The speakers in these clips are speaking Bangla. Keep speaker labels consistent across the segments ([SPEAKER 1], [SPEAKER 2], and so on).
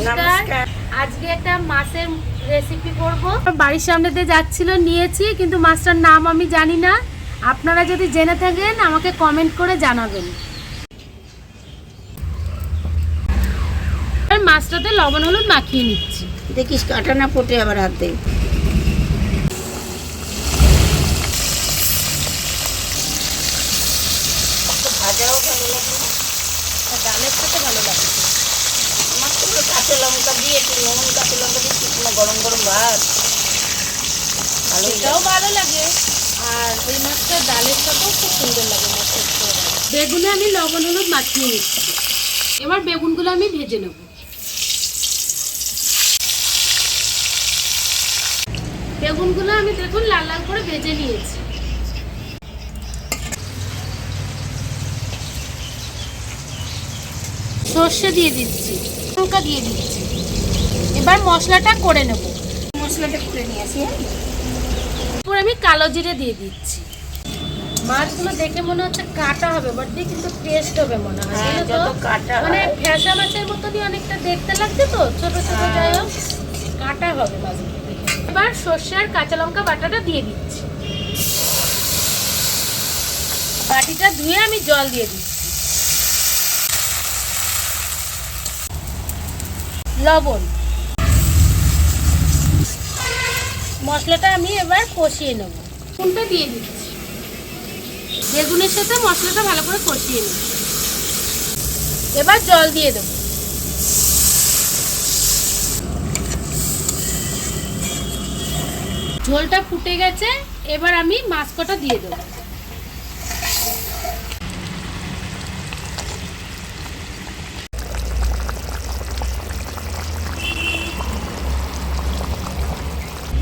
[SPEAKER 1] নমস্কার। আজকে একটা মাছের রেসিপি করব। বাড়ির সামনে দিয়ে যাচ্ছিল, নিয়েছি, কিন্তু মাছটার নাম আমি জানি না। আপনারা যদি জেনে থাকেন আমাকে কমেন্ট করে জানাবেন। মাছটাতে লবণ হলুদ মাখিয়ে নিচ্ছি।
[SPEAKER 2] দেখিস কাটা না ফোটে আবার হাতে। ভাজাও ভালো লাগে,
[SPEAKER 1] ডালের সাথে ভালো লাগে।
[SPEAKER 2] আমার তো কাঁচা লঙ্কা দিয়ে একটু নুন কাঁচা লঙ্কা দিয়ে শুকনো গরম গরম ভাত
[SPEAKER 1] এটাও ভালো লাগে। আর ওই মাছটা ডালের সাথেও খুব সুন্দর লাগে। বেগুনে আমি লবণ হলুদ মাখিয়ে নিচ্ছি। এবার বেগুনগুলো আমি ভেজে নেব। বেগুনগুলো আমি দেখুন লাল লাল করে ভেজে নিয়েছি। সর্ষে দিয়ে দিচ্ছি, লঙ্কা দিয়ে দিচ্ছি। এবার মশলাটা করে নেব।
[SPEAKER 2] মশলাটা করে নিয়ে আসি।
[SPEAKER 1] এরপর আমি কালো জিরে দিয়ে দিচ্ছি। মাছগুলো দেখে মনে হচ্ছে কাটা হবে, বাট দিয়ে কিন্তু টেস্ট হবে মনে হয়। মানে ফ্যাসা মাছের মতনই অনেকটা দেখতে লাগছে তো, ছোট ছোট, যাই হোক কাটা হবে মাছগুলো। এবার সর্ষে আর কাঁচা লঙ্কা বাটাটা দিয়ে দিচ্ছি। বাটিটা ধুয়ে আমি জল দিয়ে দিচ্ছি। লবণ, মশলাটা আমি এবার কষিয়ে নেব। বেগুনটা দিয়ে দিচ্ছি। বেগুনের সাথে মশলাটা ভালো করে কষিয়ে নেব। এবার জল দিয়ে দেব। ঝোলটা ফুটে গেছে, এবার আমি মাছ কটা দিয়ে দেব।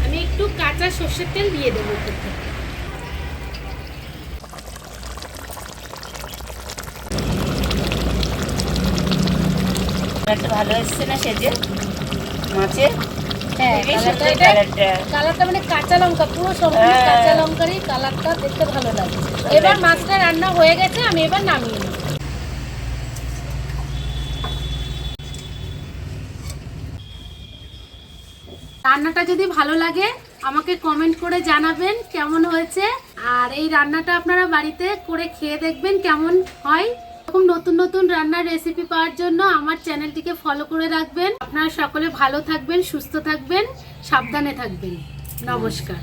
[SPEAKER 1] আমি একটু কাঁচা সর্ষের তেল দিয়ে দেবো উপর থেকে।
[SPEAKER 2] ভালো এসছে না সেজে মাছের?
[SPEAKER 1] হ্যাঁ, কালারটা মানে কাঁচা লঙ্কা, পুরো সম্পূর্ণ কাঁচা লঙ্কারই কালারটা দেখতে ভালো লাগে। এবার মাছটা রান্না হয়ে গেছে, আমি এবার নামিয়ে নেব। রান্নাটা যদি ভালো লাগে আমাকে কমেন্ট করে জানাবেন কেমন হয়েছে। আর এই রান্নাটা আপনারা বাড়িতে করে খেয়ে দেখবেন কেমন হয়। এরকম নতুন নতুন রান্নার রেসিপি পাওয়ার জন্য আমার চ্যানেলটিকে ফলো করে রাখবেন। আপনারা সকলে ভালো থাকবেন, সুস্থ থাকবেন, সাবধানে থাকবেন। নমস্কার।